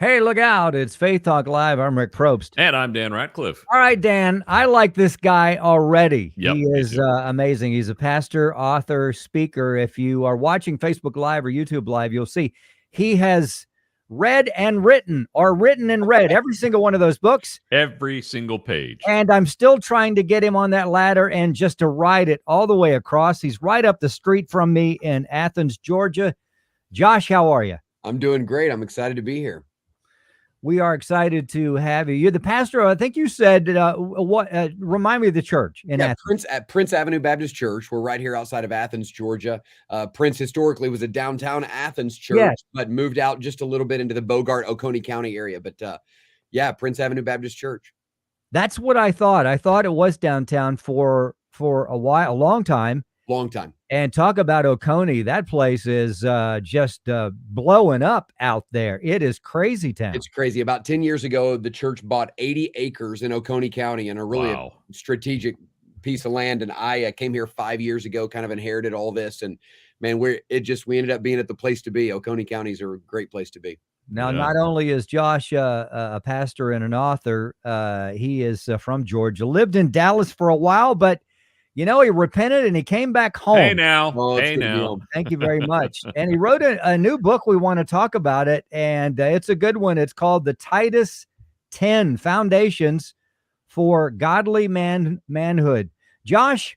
Hey, look out. It's Faith Talk Live. I'm Rick Probst. And I'm Dan Ratcliffe. All right, Dan, I like this guy already. Yep, He me is too. amazing. He's a pastor, author, speaker. If you are watching Facebook Live or YouTube Live, you'll see he has read and written or written and read every single one of those books. Every single page. And I'm still trying to get him on that ladder and just to ride it all the way across. He's right up the street from me in Athens, Georgia. Josh, how are you? I'm doing great. I'm excited to be here. We are excited to have you. You're the pastor. I think you said what? Remind me of the church in Athens. Prince Avenue Baptist Church. We're right here outside of Athens, Georgia. Prince historically was a downtown Athens church, Yes. but moved out just a little bit into the Bogart, Oconee County area. But Prince Avenue Baptist Church. That's what I thought. I thought it was downtown for a while, a long time. Long time. And talk about Oconee. That place is just blowing up out there. It is crazy town. It's crazy. About 10 years ago, the church bought 80 acres in Oconee County and a really strategic piece of land. And I came here 5 years ago, kind of inherited all this. And man, we ended up being at the place to be. Oconee Counties are a great place to be. Now, not only is Josh a pastor and an author, he is from Georgia, lived in Dallas for a while, but he repented and he came back home. Hey now. Thank you very much. And he wrote a new book. We want to talk about it. And it's a good one. It's called The Titus 10 Foundations for Godly Manhood. Josh,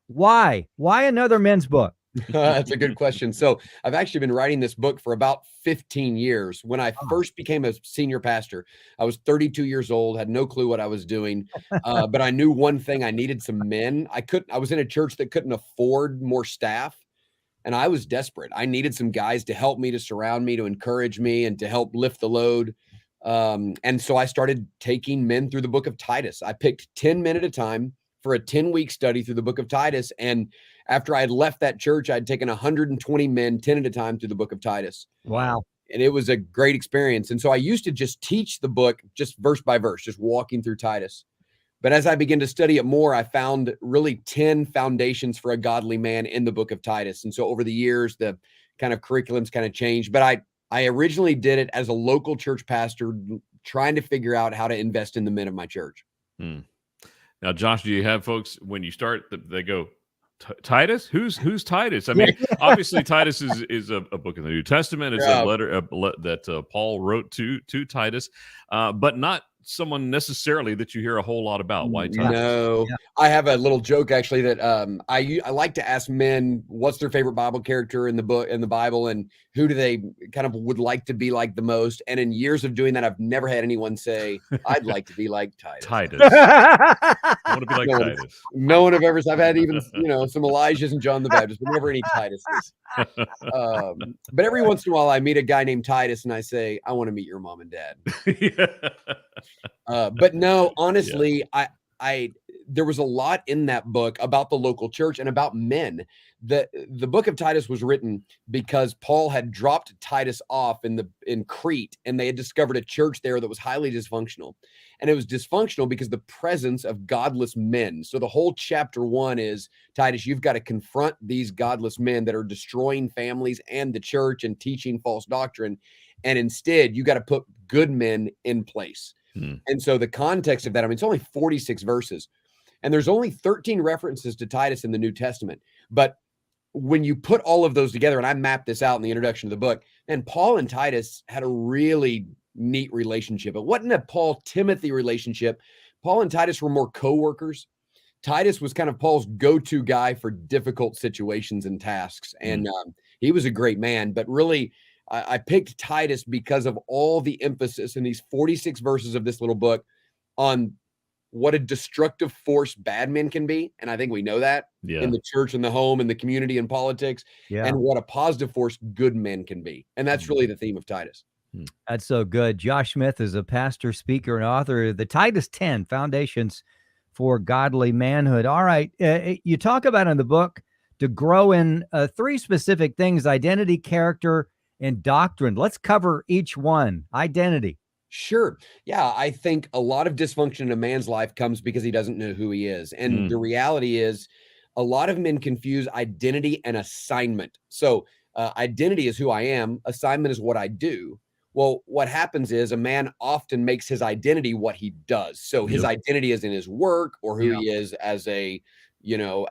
why? Why another men's book? That's a good question. So I've actually been writing this book for about 15 years. When I first became a senior pastor, I was 32 years old, had no clue what I was doing. But I knew one thing: I needed some men. I was in a church that couldn't afford more staff. And I was desperate. I needed some guys to help me, to surround me, to encourage me, and to help lift the load. And so I started taking men through the book of Titus. I picked 10 men at a time for a 10-week study through the book of Titus. And after I had left that church, I'd taken 120 men, 10 at a time, through the book of Titus. Wow. And it was a great experience. And so I used to just teach the book just verse by verse, just walking through Titus. But as I began to study it more, I found really 10 foundations for a godly man in the book of Titus. And so over the years, the kind of curriculum's kind of changed. But I originally did it as a local church pastor, trying to figure out how to invest in the men of my church. Now, Josh, do you have folks, when you start, they go, Titus? Who's Titus? I mean, obviously Titus is a book in the New Testament. It's a letter that Paul wrote to Titus, but not someone necessarily that you hear a whole lot about. Why Titus? No, I have a little joke actually that I like to ask men what's their favorite Bible character in the Bible, and who do they kind of would like to be like the most. And in years of doing that, I've never had anyone say, I'd like to be like Titus. I want to be like Titus. No one I've had even some Elijahs and John the Baptist, but never any Tituses. But every once in a while I meet a guy named Titus and I say, I want to meet your mom and dad. But no, honestly, there was a lot in that book about the local church and about men. The book of Titus was written because Paul had dropped Titus off in Crete, and they had discovered a church there that was highly dysfunctional. And it was dysfunctional because the presence of godless men. So the whole chapter 1 is, Titus, you've got to confront these godless men that are destroying families and the church and teaching false doctrine. And instead, you got to put good men in place. And so the context of that, I mean, it's only 46 verses, and there's only 13 references to Titus in the New Testament. But when you put all of those together, and I mapped this out in the introduction of the book, and Paul and Titus had a really neat relationship. It wasn't a Paul-Timothy relationship. Paul and Titus were more co-workers. Titus was kind of Paul's go-to guy for difficult situations and tasks. And he was a great man, but really, I picked Titus because of all the emphasis in these 46 verses of this little book on what a destructive force bad men can be. And I think we know that in the church and the home and the community and politics, and what a positive force good men can be. And that's really the theme of Titus. That's so good. Josh Smith is a pastor, speaker, and author of the Titus 10 Foundations for Godly Manhood. All right. You talk about in the book to grow in 3 specific things: identity, character, and doctrine. Let's cover each one. Identity. Sure. Yeah, I think a lot of dysfunction in a man's life comes because he doesn't know who he is. And the reality is, a lot of men confuse identity and assignment. So identity is who I am. Assignment is what I do. Well, what happens is a man often makes his identity what he does. So his identity is in his work or who he is as a,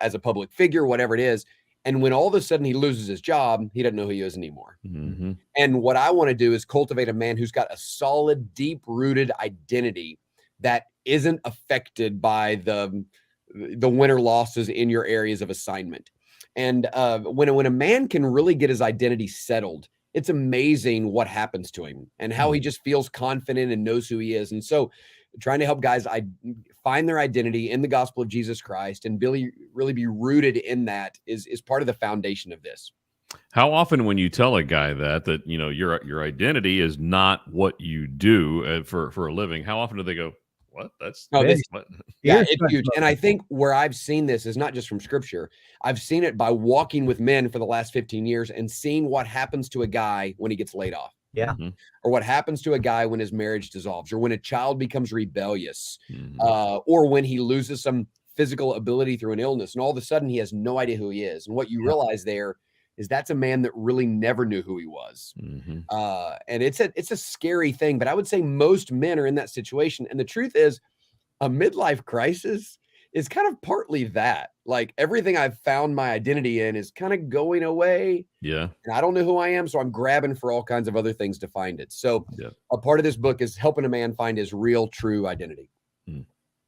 as a public figure, whatever it is. And when all of a sudden he loses his job, he doesn't know who he is anymore. Mm-hmm. And what I want to do is cultivate a man who's got a solid, deep-rooted identity that isn't affected by the win or losses in your areas of assignment. And when a man can really get his identity settled, it's amazing what happens to him and how he just feels confident and knows who he is. And so trying to help guys find their identity in the gospel of Jesus Christ and really be rooted in that is part of the foundation of this. How often when you tell a guy that your identity is not what you do for a living, how often do they go, what? Yeah, it's huge. And I think where I've seen this is not just from scripture. I've seen it by walking with men for the last 15 years and seeing what happens to a guy when he gets laid off. Yeah. Mm-hmm. Or what happens to a guy when his marriage dissolves, or when a child becomes rebellious, or when he loses some physical ability through an illness. And all of a sudden he has no idea who he is. And what you realize there is that's a man that really never knew who he was. Mm-hmm. And it's a scary thing, but I would say most men are in that situation. And the truth is a midlife crisis is kind of partly that. Like everything I've found my identity in is kind of going away. Yeah. And I don't know who I am. So I'm grabbing for all kinds of other things to find it. So a part of this book is helping a man find his real, true identity.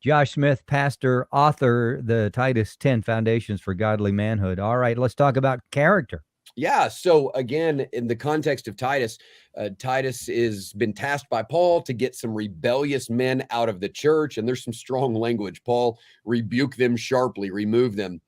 Josh Smith, pastor, author, the Titus 10 Foundations for Godly Manhood. All right, let's talk about character. Yeah. So again, in the context of Titus, Titus has been tasked by Paul to get some rebellious men out of the church. And there's some strong language. Paul rebuked them sharply, remove them.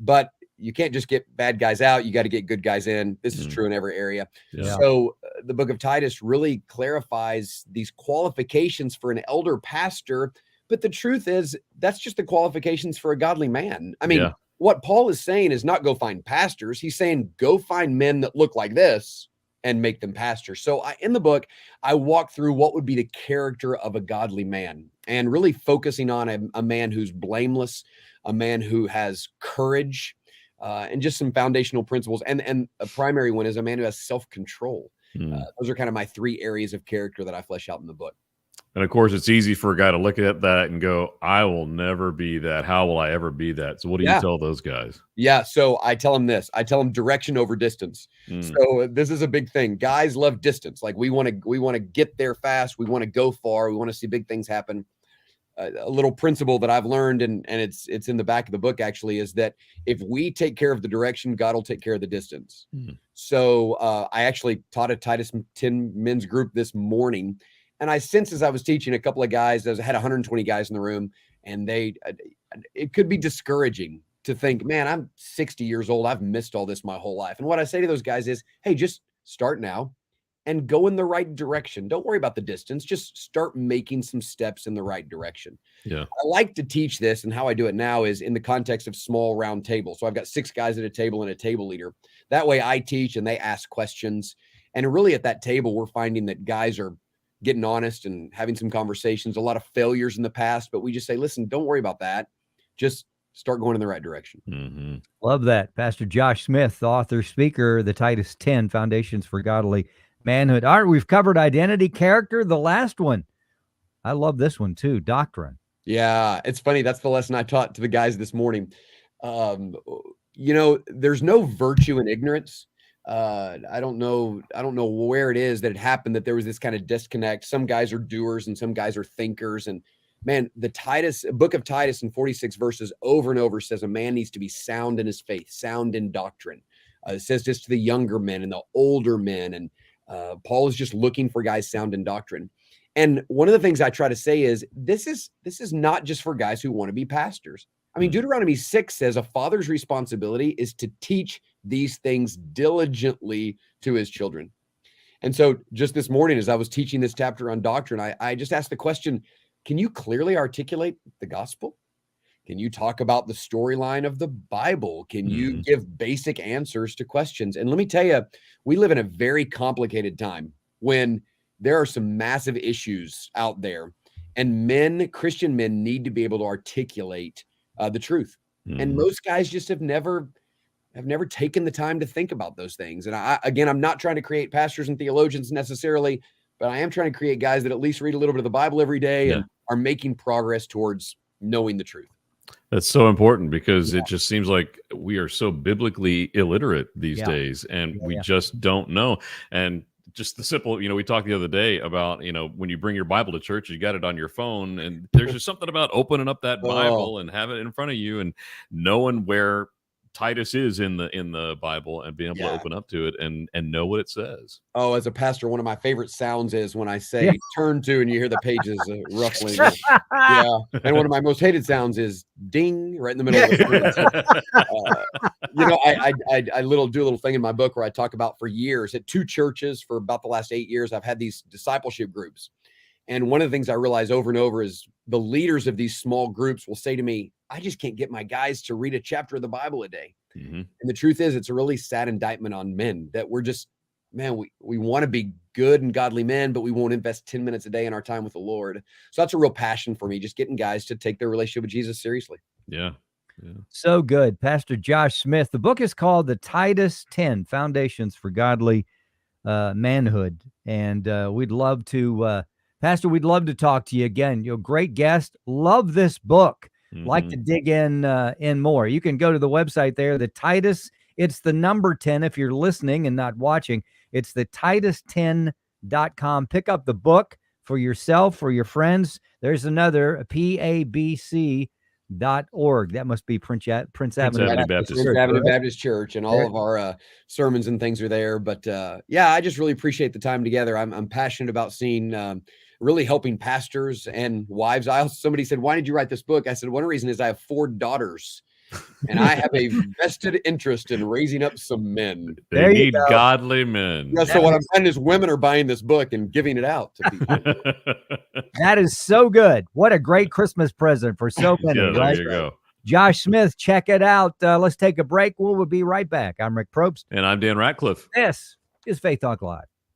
But you can't just get bad guys out. You got to get good guys in. This is true in every area. Yeah. So the book of Titus really clarifies these qualifications for an elder pastor. But the truth is, that's just the qualifications for a godly man. I mean, what Paul is saying is not go find pastors. He's saying go find men that look like this and make them pastors. So in the book, I walk through what would be the character of a godly man and really focusing on a man who's blameless, a man who has courage, and just some foundational principles. And a primary one is a man who has self-control. Those are kind of my three areas of character that I flesh out in the book. And of course, it's easy for a guy to look at that and go, I will never be that. How will I ever be that? So what do you tell those guys? Yeah. So I tell them this. I tell them direction over distance. So this is a big thing. Guys love distance. Like we want to get there fast. We want to go far. We want to see big things happen. A little principle that I've learned, and it's in the back of the book actually, is that if we take care of the direction, God will take care of the distance. So I actually taught a Titus 10 men's group this morning. And I sensed as I was teaching a couple of guys, I had 120 guys in the room, and it could be discouraging to think, man, I'm 60 years old. I've missed all this my whole life. And what I say to those guys is, hey, just start now and go in the right direction. Don't worry about the distance. Just start making some steps in the right direction. Yeah. I like to teach this, and how I do it now is in the context of small round table. So I've got 6 guys at a table and a table leader. That way I teach and they ask questions. And really at that table, we're finding that guys are getting honest and having some conversations, a lot of failures in the past, but we just say, listen, don't worry about that. Just start going in the right direction. Love that. Pastor Josh Smith, author, speaker, the Titus 10 Foundations for Godly Manhood. All right, we've covered identity, character. The last one, I love this one too, doctrine. Yeah, it's funny. That's the lesson I taught to the guys this morning. There's no virtue in ignorance. I don't know where it is that it happened that there was this kind of disconnect. Some guys are doers and some guys are thinkers. And man, the book of Titus in 46 verses over and over says a man needs to be sound in his faith, sound in doctrine. It says this to the younger men and the older men. And Paul is just looking for guys sound in doctrine. And one of the things I try to say is this is not just for guys who want to be pastors. I mean, Deuteronomy 6 says a father's responsibility is to teach these things diligently to his children. And so just this morning, as I was teaching this chapter on doctrine, I just asked the question, can you clearly articulate the gospel? Can you talk about the storyline of the Bible? Can you give basic answers to questions? And let me tell you, we live in a very complicated time when there are some massive issues out there, and Christian men need to be able to articulate the truth. And most guys just have never taken the time to think about those things. And I'm not trying to create pastors and theologians necessarily, but I am trying to create guys that at least read a little bit of the Bible every day and are making progress towards knowing the truth. That's so important because it just seems like we are so biblically illiterate these days, and we just don't know. And just the simple, we talked the other day about, when you bring your Bible to church, you got it on your phone, and there's just something about opening up that Bible and having it in front of you and knowing where Titus is in the Bible and being able to open up to it and know what it says. Oh, as a pastor, one of my favorite sounds is when I say turn to and you hear the pages ruffling. And one of my most hated sounds is ding right in the middle of it. I do a little thing in my book where I talk about for years at 2 churches for about the last 8 years, I've had these discipleship groups. And one of the things I realize over and over is the leaders of these small groups will say to me, I just can't get my guys to read a chapter of the Bible a day. Mm-hmm. And the truth is, it's a really sad indictment on men that we're just, we want to be good and godly men, but we won't invest 10 minutes a day in our time with the Lord. So that's a real passion for me, just getting guys to take their relationship with Jesus seriously. Yeah. So good. Pastor Josh Smith. The book is called The Titus 10 Foundations for Godly Manhood. And we'd love to, Pastor, we'd love to talk to you again. You're a great guest. Love this book. Like to dig in more. You can go to the website there, the Titus. It's the number 10 if you're listening and not watching. It's the Titus10.com. Pick up the book for yourself, for your friends. There's another, PABC.org. That must be Prince Avenue Baptist Church, and all of our sermons and things are there. But I just really appreciate the time together. I'm passionate about seeing really helping pastors and wives. Somebody said, why did you write this book? I said, one reason is I have 4 daughters and I have a vested interest in raising up some men. They need godly men. Yeah, so what I'm finding is women are buying this book and giving it out to people. That is so good. What a great Christmas present for so many. There you go. Josh Smith, check it out. Let's take a break. We'll be right back. I'm Rick Probst. And I'm Dan Ratcliffe. This is Faith Talk Live.